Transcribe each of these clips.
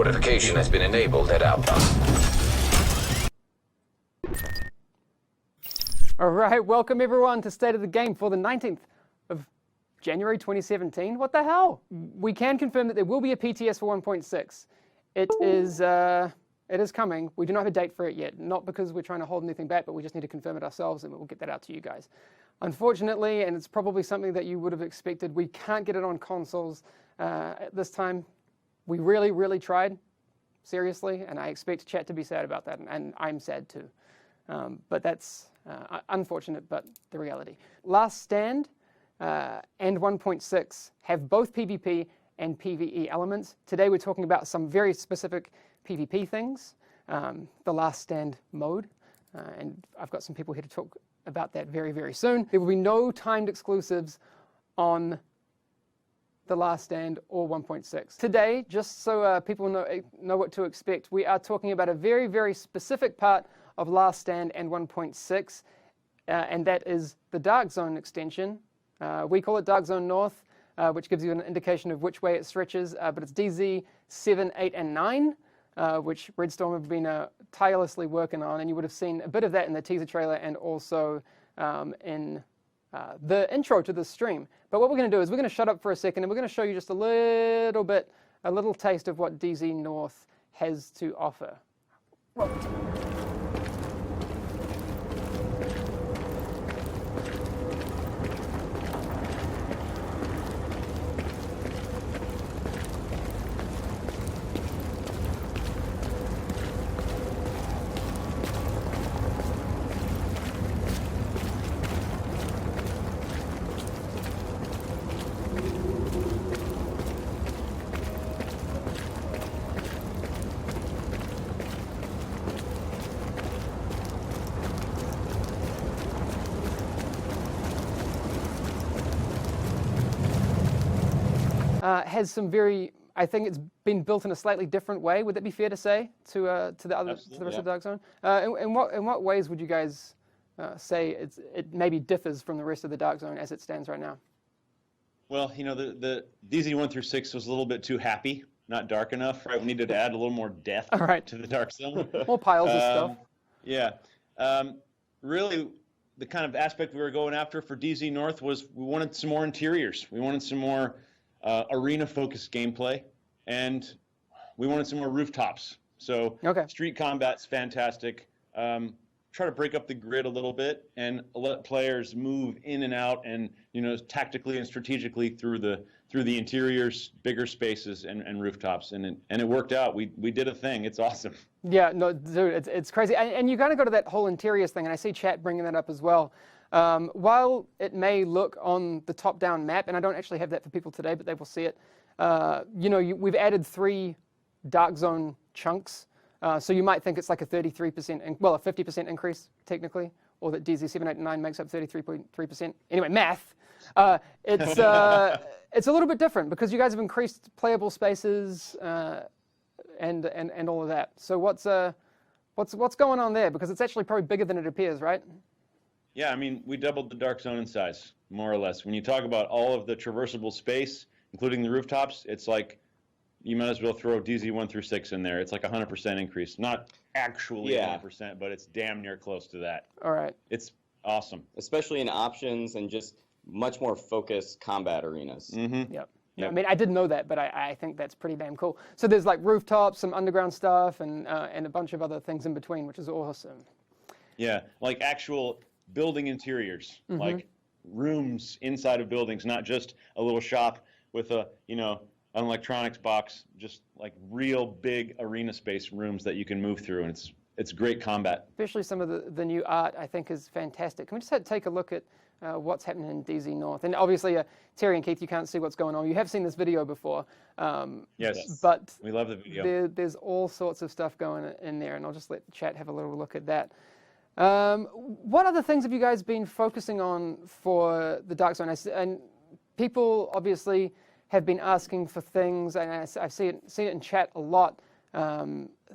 Fortification has been enabled at Alpha. All right, welcome everyone to State of the Game for the 19th of January 2017. What the hell? We can confirm that there will be a PTS for 1.6. It is coming. We do not have a date for it yet, not because we're trying to hold anything back, but we just need to confirm it ourselves and we'll get that out to you guys. Unfortunately, and it's probably something that you would have expected, we can't get it on consoles at this time. We really, really tried, seriously, and I expect chat to be sad about that, and I'm sad too. But that's unfortunate, but the reality. Last Stand and 1.6 have both PvP and PvE elements. Today we're talking about some very specific PvP things, the Last Stand mode, and I've got some people here to talk about that very, very soon. There will be no timed exclusives on the Last Stand or 1.6. Today, just so people know what to expect, we are talking about a very, very specific part of Last Stand and 1.6, and that is the Dark Zone extension. We call it Dark Zone North, which gives you an indication of which way it stretches, but it's DZ 7, 8, and 9, which Redstorm have been tirelessly working on, and you would have seen a bit of that in the teaser trailer and also in the intro to the stream. But what we're going to do is we're going to shut up for a second and we're going to show you just a little taste of what DZ North has to offer. Has some very, I think it's been built in a slightly different way. Would that be fair to say to the rest of the Dark Zone? In what ways would you guys say it maybe differs from the rest of the Dark Zone as it stands right now? Well, you know, the DZ 1 through 6 was a little bit too happy, not dark enough, right? We needed to add a little more depth to the Dark Zone. More piles of stuff. Yeah. Really, the kind of aspect we were going after for DZ North was we wanted some more interiors. We wanted some more arena-focused gameplay, and we wanted some more rooftops. So street combat's fantastic. Try to break up the grid a little bit and let players move in and out, and tactically and strategically through the interiors, bigger spaces, and rooftops. And it worked out. We did a thing. It's awesome. Yeah, no, dude, it's crazy. And you got to go to that whole interiors thing, and I see chat bringing that up as well. While it may look on the top-down map, and I don't actually have that for people today, but they will see it, we've added 3 Dark Zone chunks, so you might think it's like a 33%, a 50% increase, technically, or that DZ 7, 8, and 9 makes up 33.3%. Anyway, math. It's a little bit different, because you guys have increased playable spaces and all of that. So what's going on there? Because it's actually probably bigger than it appears, right? Yeah, I mean, we doubled the Dark Zone in size, more or less. When you talk about all of the traversable space, including the rooftops, it's like you might as well throw DZ 1 through 6 in there. It's like 100% increase. Not actually 100%, but it's damn near close to that. All right. It's awesome. Especially in options and just much more focused combat arenas. Mm-hmm. Yep. Yeah, I mean, I didn't know that, but I think that's pretty damn cool. So there's like rooftops, some underground stuff, and a bunch of other things in between, which is awesome. Yeah, like actual building interiors, like rooms inside of buildings, not just a little shop with an electronics box, just like real big arena space rooms that you can move through, and it's great combat. Especially some of the new art, I think, is fantastic. Can we just take a look at what's happening in DZ North? And obviously, Terry and Keith, you can't see what's going on. You have seen this video before. Yes, but we love the video. There's all sorts of stuff going in there, and I'll just let the chat have a little look at that. What other things have you guys been focusing on for the Dark Zone? And people obviously have been asking for things, and I've seen it in chat a lot.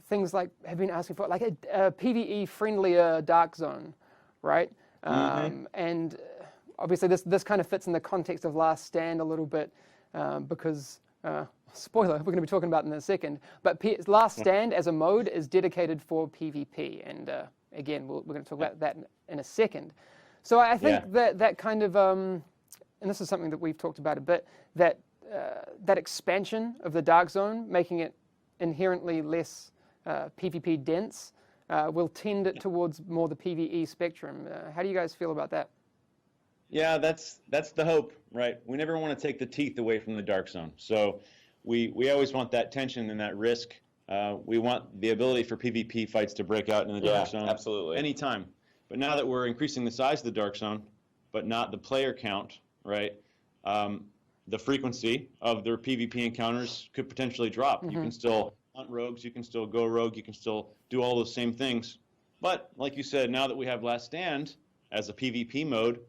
Things like have been asking for like a PVE friendlier Dark Zone, right? And obviously this kind of fits in the context of Last Stand a little bit because spoiler, we're going to be talking about in a second, but Last Stand as a mode is dedicated for PvP, and again, we're going to talk about that in a second. So I think that kind of, and this is something that we've talked about a bit, that expansion of the Dark Zone, making it inherently less PvP dense, will tend it towards more the PvE spectrum. How do you guys feel about that? Yeah, that's the hope, right? We never want to take the teeth away from the Dark Zone. So we always want that tension and that risk. We want the ability for PvP fights to break out in the Dark Zone absolutely. anytime. But now that we're increasing the size of the Dark Zone, but not the player count, right? The frequency of their PvP encounters could potentially drop. You can still hunt rogues, you can still go rogue, you can still do all those same things. But like you said, now that we have Last Stand as a PvP mode,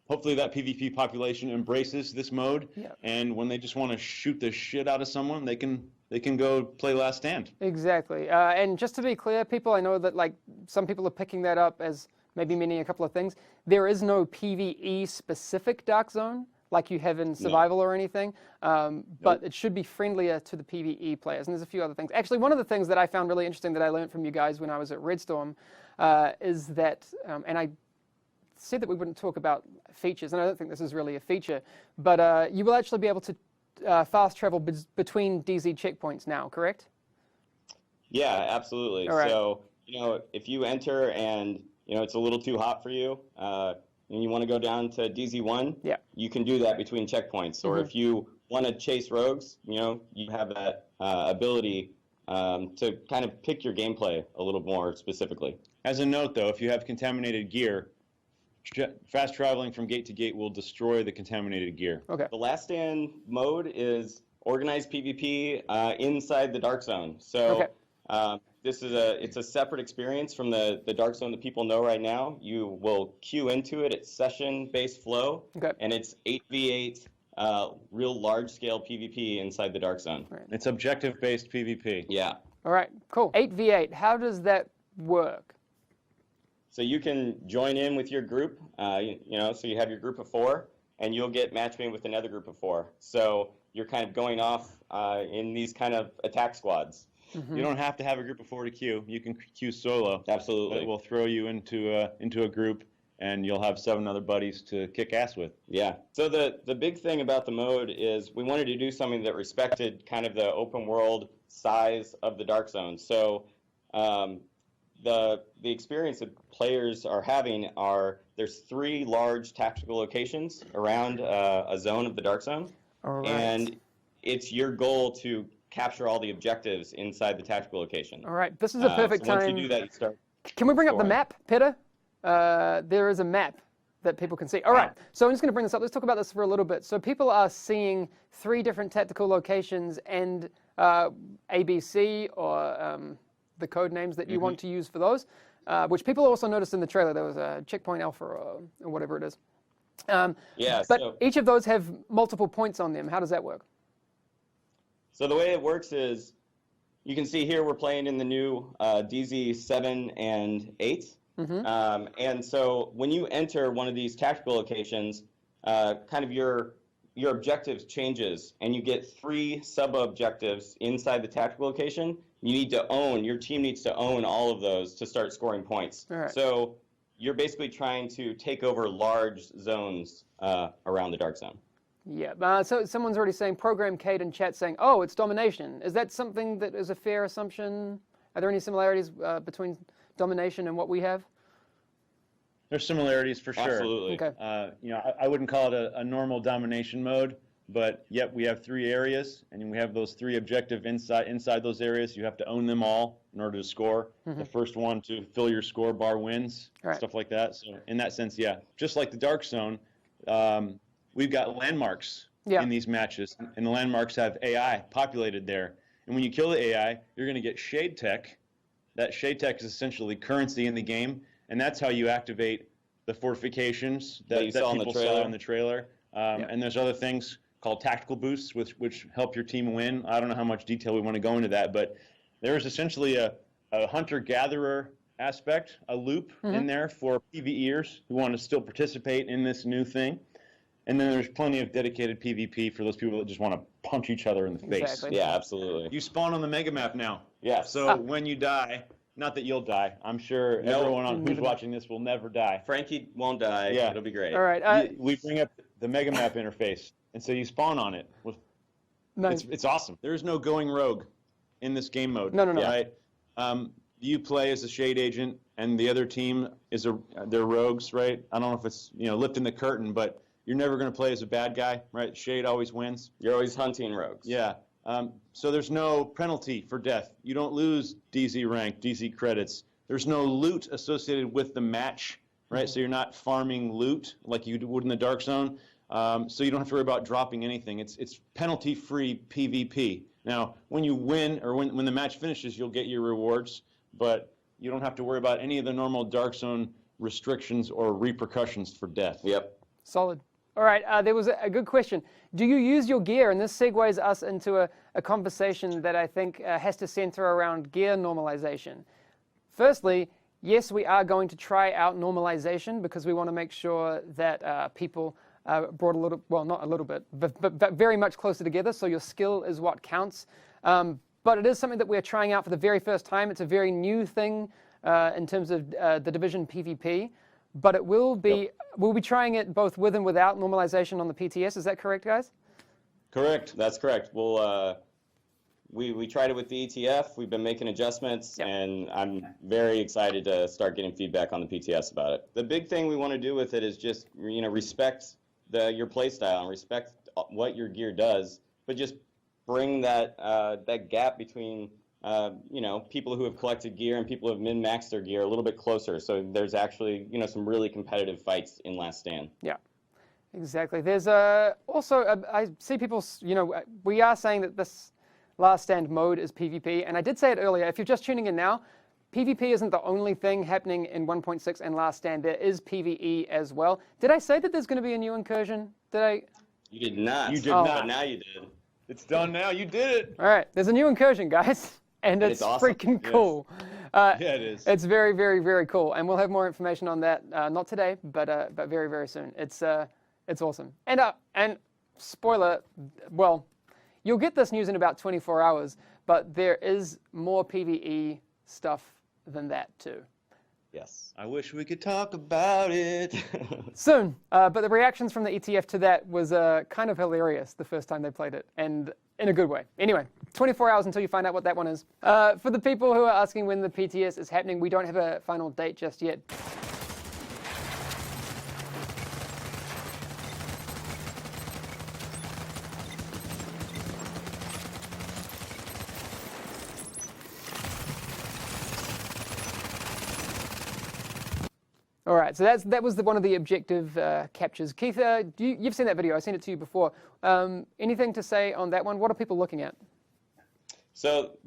hopefully that PvP population embraces this mode, and when they just want to shoot the shit out of someone, they can go play Last Stand. Exactly. And just to be clear, people, I know that like some people are picking that up as maybe meaning a couple of things. There is no PvE specific Dark Zone like you have in Survival or anything, but it should be friendlier to the PvE players. And there's a few other things. Actually, one of the things that I found really interesting that I learned from you guys when I was at Redstorm is that, and I said that we wouldn't talk about features, and I don't think this is really a feature, but you will actually be able to fast travel between DZ checkpoints now, correct? Yeah, absolutely. All right. So, if you enter and, it's a little too hot for you, and you want to go down to DZ1, you can do that between checkpoints. Or if you want to chase rogues, you have that ability to kind of pick your gameplay a little more specifically. As a note, though, if you have contaminated gear, fast traveling from gate to gate will destroy the contaminated gear. Okay. The Last Stand mode is organized PvP inside the Dark Zone. So it's a separate experience from the Dark Zone that people know right now. You will queue into it. It's session-based flow, and it's 8v8 real large-scale PvP inside the Dark Zone. Right. It's objective-based PvP. Yeah. All right, cool. 8v8, how does that work? So you can join in with your group, so you have your group of 4, and you'll get matched made with another group of 4. So you're kind of going off in these kind of attack squads. You don't have to have a group of 4 to queue. You can queue solo. Absolutely. It will throw you into a group, and you'll have 7 other buddies to kick ass with. Yeah. So the big thing about the mode is we wanted to do something that respected kind of the open world size of the Dark Zone. So the experience that players are having there's 3 large tactical locations around a zone of the Dark Zone. All right. And it's your goal to capture all the objectives inside the tactical location. All right, this is a perfect time. Once you do that, you start. Can we bring up the scoring. map, Peter? There is a map that people can see. All right, so I'm just going to bring this up. Let's talk about this for a little bit. So people are seeing 3 different tactical locations and ABC or the code names that you want to use for those, which people also noticed in the trailer. There was a Checkpoint Alpha or whatever it is. But each of those have multiple points on them. How does that work? So the way it works is, you can see here we're playing in the new DZ 7 and 8. And so when you enter one of these tactical locations, kind of your objectives changes, and you get 3 sub-objectives inside the tactical location. Your team needs to own all of those to start scoring points. Right. So you're basically trying to take over large zones around the Dark Zone. Yeah, so someone's already saying, Program Kate in chat saying, oh, it's domination. Is that something that is a fair assumption? Are there any similarities between domination and what we have? There's similarities for sure. Absolutely. Okay. I wouldn't call it a normal domination mode, but yet we have 3 areas, and we have those 3 objectives inside those areas. You have to own them all in order to score. The first one to fill your score bar wins, stuff like that. So in that sense, yeah, just like the Dark Zone, we've got landmarks in these matches, and the landmarks have AI populated there. And when you kill the AI, you're going to get shade tech. That shade tech is essentially currency in the game, and that's how you activate the fortifications that people saw in the trailer. And there's other things called tactical boosts, which help your team win. I don't know how much detail we want to go into that, but there is essentially a hunter-gatherer aspect, a loop in there for PvEers who want to still participate in this new thing. And then there's plenty of dedicated PvP for those people that just want to punch each other in the face. Exactly. Yeah, absolutely. You spawn on the mega map now. Yeah. So when you die, not that you'll die. I'm sure everyone who's watching this will never die. Frankie won't die. Yeah. It'll be great. All right. We bring up the mega map interface, and so you spawn on it. Nice. It's awesome. There's no going rogue in this game mode. No. Right? You play as a shade agent, and the other team they're rogues, right? I don't know if it's lifting the curtain, but you're never going to play as a bad guy, right? Shade always wins. You're always hunting rogues. Yeah. So there's no penalty for death. You don't lose DZ rank, DZ credits. There's no loot associated with the match, right? So you're not farming loot like you would in the Dark Zone. So you don't have to worry about dropping anything. It's penalty-free PvP. Now, when you win or when the match finishes, you'll get your rewards, but you don't have to worry about any of the normal Dark Zone restrictions or repercussions for death. Yep. Solid. All right, there was a good question. Do you use your gear? And this segues us into a conversation that I think has to center around gear normalization. Firstly, yes, we are going to try out normalization because we want to make sure that people brought not a little bit, but very much closer together, so your skill is what counts. But it is something that we're trying out for the very first time. It's a very new thing in terms of the Division PvP. But it will be, we'll be trying it both with and without normalization on the PTS. Is that correct, guys? Correct. That's correct. We'll, we tried it with the ETF. We've been making adjustments, and I'm very excited to start getting feedback on the PTS about it. The big thing we want to do with it is just, respect your play style and respect what your gear does, but just bring that gap between people who have collected gear and people who have min-maxed their gear a little bit closer. So there's actually, some really competitive fights in Last Stand. Yeah, exactly. There's also, I see people, we are saying that this Last Stand mode is PvP. And I did say it earlier, if you're just tuning in now, PvP isn't the only thing happening in 1.6 and Last Stand. There is PvE as well. Did I say that there's going to be a new incursion? Did I? You did not. You did not. But now you did. It's done now. You did it. All right, there's a new incursion, guys. And it's awesome. freaking cool. Yeah, it is. It's very, very, very cool, and we'll have more information on that not today, but very, very soon. It's awesome. And spoiler, well, you'll get this news in about 24 hours, but there is more PvE stuff than that too. Yes. I wish we could talk about it. Soon, but the reactions from the ETF to that was kind of hilarious the first time they played it, and in a good way. Anyway, 24 hours until you find out what that one is. For the people who are asking when the PTS is happening, we don't have a final date just yet. All right, so that was one of the objective captures. Keith, you've seen that video. I've seen it to you before. Anything to say on that one? What are people looking at? So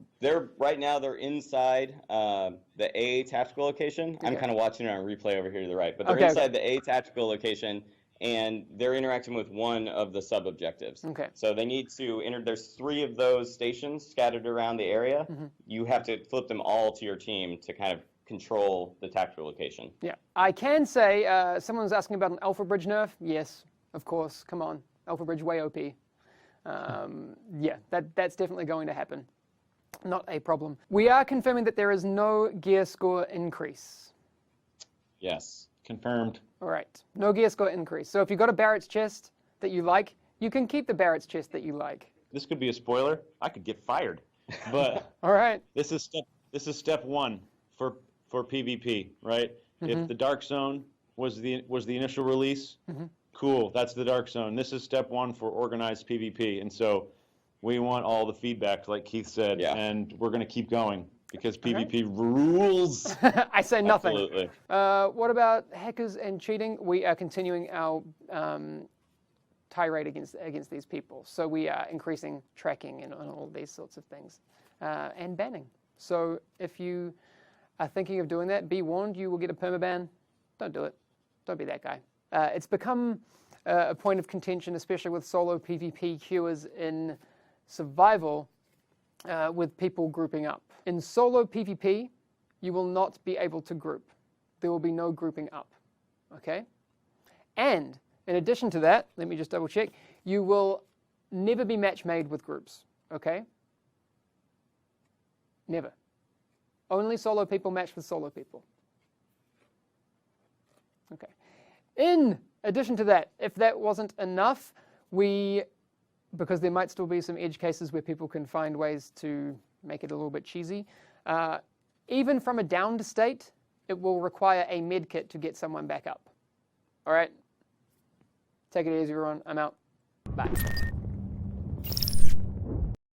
right now they're inside the A tactical location. I'm kind of watching it on replay over here to the right, but they're inside the A tactical location, and they're interacting with one of the sub objectives. Okay. So they need to enter. There's 3 of those stations scattered around the area. Mm-hmm. You have to flip them all to your team to kind of control the tactical location. Yeah, I can say someone was asking about an Alpha Bridge nerf. Yes, of course. Come on, Alpha Bridge way OP. Yeah, that's definitely going to happen. Not a problem. We are confirming that there is no gear score increase. Yes. Confirmed. All right, no gear score increase. So if you've got a Barrett's chest that you like, you can keep the Barrett's chest that you like. This could be a spoiler. I could get fired. But all right. This is step 1 for PvP, right? Mm-hmm. If the Dark Zone was the initial release, mm-hmm. Cool, that's the Dark Zone. This is step 1 for organized PvP, and so we want all the feedback, like Keith said, and we're going to keep going because PvP rules. I say nothing. Absolutely. What about hackers and cheating? We are continuing our tirade against these people. So we are increasing tracking and all these sorts of things, and banning. So if you are thinking of doing that, be warned, you will get a permaban. Don't do it. Don't be that guy. It's become a point of contention, especially with solo PvP queuers in survival, with people grouping up. In solo PvP, you will not be able to group. There will be no grouping up, okay? And In addition to that, let me just double check, you will never be match made with groups, okay? Never. Only solo people match with solo people. Okay. In addition to that, if that wasn't enough, because there might still be some edge cases where people can find ways to make it a little bit cheesy, even from a downed state, it will require a med kit to get someone back up. All right? Take it easy, everyone. I'm out. Bye.